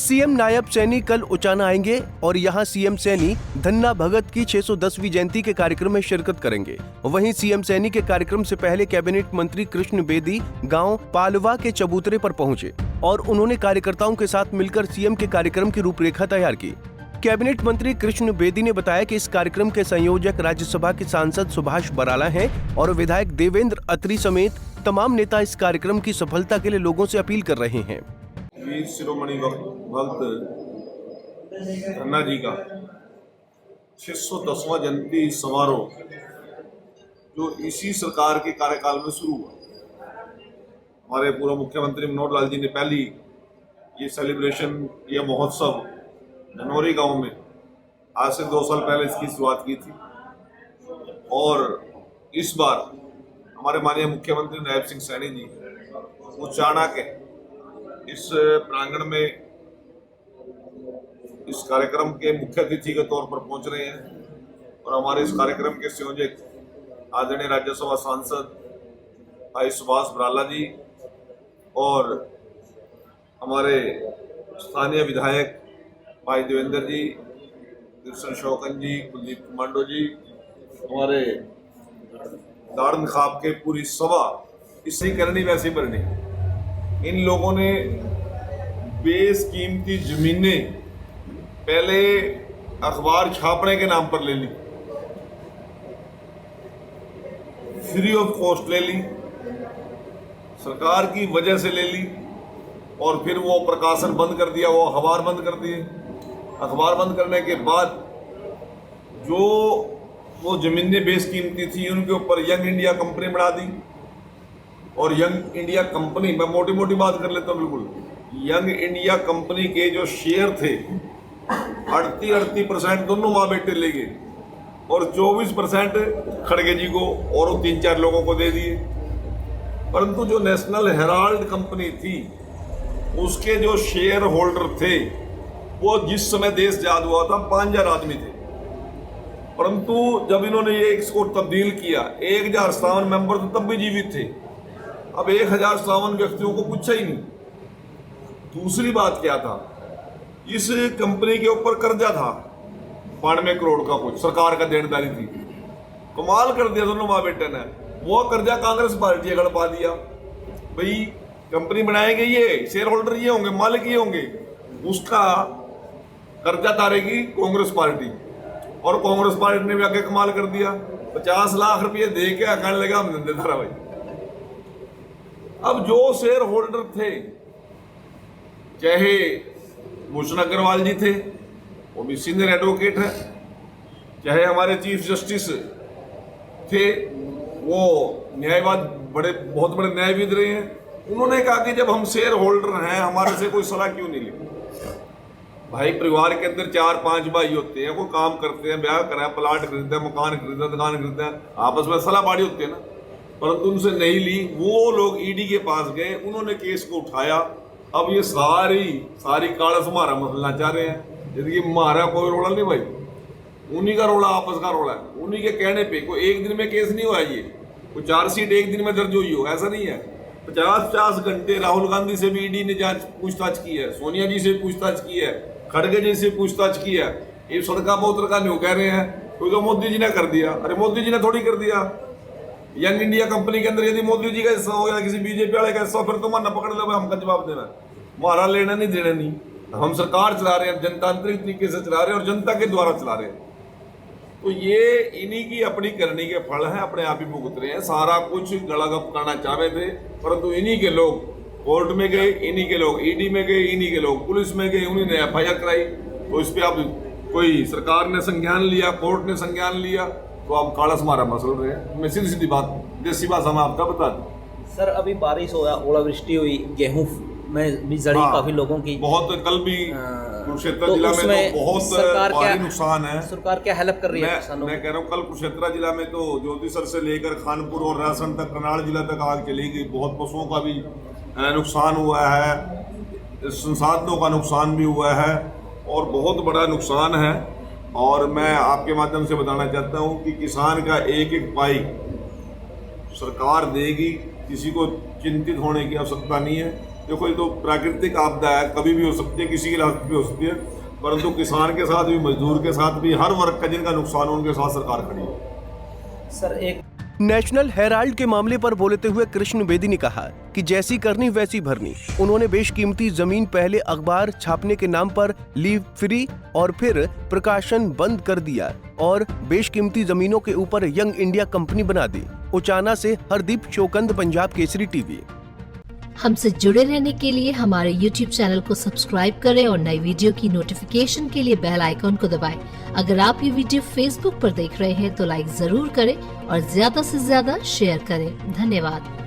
CM Nayab Saini कल उचाना आएंगे और यहां सीएम सैनी धन्ना भगत की 610वीं जयंती के कार्यक्रम में शिरकत करेंगे। वहीं सीएम सैनी के कार्यक्रम से पहले कैबिनेट मंत्री कृष्ण बेदी गांव पालवा के चबूतरे पर पहुंचे और उन्होंने कार्यकर्ताओं के साथ मिलकर सीएम के कार्यक्रम की रूपरेखा तैयार की। कैबिनेट मंत्री कृष्ण बेदी ने बताया कि इस कार्यक्रम के संयोजक राज्यसभा के सांसद सुभाष बराला हैं और विधायक देवेंद्र अत्री समेत तमाम नेता इस कार्यक्रम की सफलता के लिए लोगों से अपील कर रहे हैं। वीर शिरोमणि भक्त धन्ना जी का 610वां जयंती समारोह जो इसी सरकार के कार्यकाल में शुरू हुआ। हमारे पूर्व मुख्यमंत्री मनोहर लाल जी ने पहली ये सेलिब्रेशन, ये महोत्सव जनवरी गांव में आज से 2 साल पहले इसकी शुरुआत की थी और इस बार हमारे माननीय मुख्यमंत्री नायब सिंह सैनी जी उचाना के इस प्रांगण में इस कार्यक्रम के मुख्य अतिथि के तौर पर पहुंच रहे हैं और हमारे इस कार्यक्रम के संयोजक आदरणीय राज्यसभा सांसद भाई सुभाष बराला जी और हमारे स्थानीय विधायक भाई देवेंद्र जी, कृष्ण शौकन जी, कुलदीप कुमांडो जी, हमारे दाड़न खाप के पूरी सभा इससे करनी वैसी करनी। इन लोगों ने बेशकीमती जमीनें पहले अखबार छापने के नाम पर ले ली, फ्री ऑफ कॉस्ट ले ली, सरकार की वजह से ले ली और फिर वो प्रकाशन बंद कर दिया, वो अखबार बंद कर दिए। अखबार बंद करने के बाद जो वो जमीनें बेशकीमती थी उनके ऊपर यंग इंडिया कंपनी बना दी और यंग इंडिया कंपनी, मैं मोटी मोटी बात कर लेता हूँ, बिल्कुल यंग इंडिया कंपनी के जो शेयर थे 38% दोनों माँ बेटे ले गए और 24% खड़गे जी को और 3-4 लोगों को दे दिए। परंतु जो नेशनल हेराल्ड कंपनी थी उसके जो शेयर होल्डर थे वो जिस समय देश आजाद हुआ था 5000 आदमी थे, परंतु जब इन्होंने ये इसको तब्दील किया 1057 मेंबर तो तब भी जीवित थे, अब 1057 व्यक्तियों को पूछा ही नहीं। दूसरी बात क्या था, इस कंपनी के ऊपर कर्जा था 92 करोड़ का, कुछ सरकार का देनदारी थी। कमाल कर दिया दोनों माँ बेटे ने, वो कर्जा कांग्रेस पार्टी ने गड़पा दिया। भाई कंपनी बनाएंगे, ये शेयर होल्डर ये होंगे, मालिक ये होंगे, उसका कर्जा तारेगी कांग्रेस पार्टी और कांग्रेस पार्टी ने भी आगे कमाल कर दिया, 50 लाख रुपए दे के कहने लगा हम धंधेदार भाई। अब जो शेयर होल्डर थे, चाहे भूषण अग्रवाल जी थे, वो भी सीनियर एडवोकेट है, चाहे हमारे चीफ जस्टिस थे, वो न्यायवाद बहुत बड़े न्यायविद रहे हैं, उन्होंने कहा कि जब हम शेयर होल्डर हैं हमारे से कोई सलाह क्यों नहीं ली। भाई परिवार के अंदर 4-5 भाई होते हैं, कोई काम करते हैं, ब्याह कराए, प्लाट खरीदते हैं, मकान खरीदते हैं, दुकान खरीदते हैं, आपस में सलाह बाड़ी होती है ना, परंतु उनसे नहीं ली। वो लोग ईडी के पास गए, उन्होंने केस को उठाया। अब ये सारी कालस मारा मसलना चाह रहे हैं, यदि मारा कोई रोड़ा नहीं भाई, उन्हीं का रोड़ा, आपस का रोड़ा है, उन्हीं के कहने पे। कोई एक दिन में केस नहीं हुआ, ये कोई चार्जशीट एक दिन में दर्ज हुई हो ऐसा नहीं है। 50 घंटे राहुल गांधी से भी ईडी ने जांच पूछताछ की है, सोनिया जी से पूछताछ की है, खड़गे जी से पूछताछ की है। ये सड़का बहुत का नहीं कह रहे हैं कोई तो मोदी जी ने कर दिया। अरे मोदी जी ने थोड़ी कर दिया। यंग इंडिया कंपनी के अंदर यदि मोदी जी का हिस्सा हो या किसी बीजेपी वाले का हिस्सा, फिर तो माना पकड़ लो, हमका जवाब देना, हमारा लेना नहीं देना नहीं। हम सरकार चला रहे हैं, जनतांत्रिक तरीके से चला रहे हैं और जनता के द्वारा चला रहे हैं। तो ये इन्हीं की अपनी करनी के फल हैं, अपने आप ही भुगत रहे हैं। सारा कुछ गड़ागप करना चाह रहे थे, परंतु इन्हीं के लोग कोर्ट में गए, इन्हीं के लोग ईडी में गए, इन्हीं के लोग पुलिस में गए, उन्हीं ने FIR कराई। तो इस पे अब कोई सरकार ने संज्ञान लिया, कोर्ट ने संज्ञान लिया, तो अब कालस मारा मसल रहे हैं। मैं सीधी बात देसी भाषा में आपका बता दूं। सर अभी बारिश हो, ओलावृष्टि हुई, गेहूं में भी जड़ी काफी लोगों की बहुत, कल भी कुरुक्षेत्र जिला में तो बहुत भारी नुकसान है। सरकार क्या हेल्प कर रही है? मैं कह रहा हूँ कल कुरुक्षेत्र जिला में तो ज्योतिसर से लेकर खानपुर और रायसेन तक, करनाल जिला तक आग चली गई। बहुत पशुओं का भी नुकसान हुआ है, संसाधनों का नुकसान भी हुआ है और बहुत बड़ा नुकसान है। और मैं आपके माध्यम से बताना चाहता हूँ कि किसान का एक एक पाई सरकार देगी, किसी को चिंतित होने की आवश्यकता नहीं है। देखो ये तो प्राकृतिक आपदा है, कभी भी हो सकती है, किसी की लाश भी हो सकती है, परंतु किसान के साथ भी, मजदूर के साथ भी, हर वर्ग का जिनका नुकसान हो उनके साथ सरकार खड़ी है। सर एक नेशनल हेराल्ड के मामले पर बोलते हुए कृष्ण बेदी ने कहा कि जैसी करनी वैसी भरनी। उन्होंने बेशकीमती जमीन पहले अखबार छापने के नाम पर लीव फ्री और फिर प्रकाशन बंद कर दिया और बेशकीमती जमीनों के ऊपर यंग इंडिया कंपनी बना दी। उचाना से हरदीप चोकंद, पंजाब केसरी टीवी। हमसे जुड़े रहने के लिए हमारे YouTube चैनल को सब्सक्राइब करें और नई वीडियो की नोटिफिकेशन के लिए बेल आइकॉन को दबाएं। अगर आप ये वीडियो Facebook पर देख रहे हैं तो लाइक जरूर करें और ज्यादा से ज्यादा शेयर करें। धन्यवाद।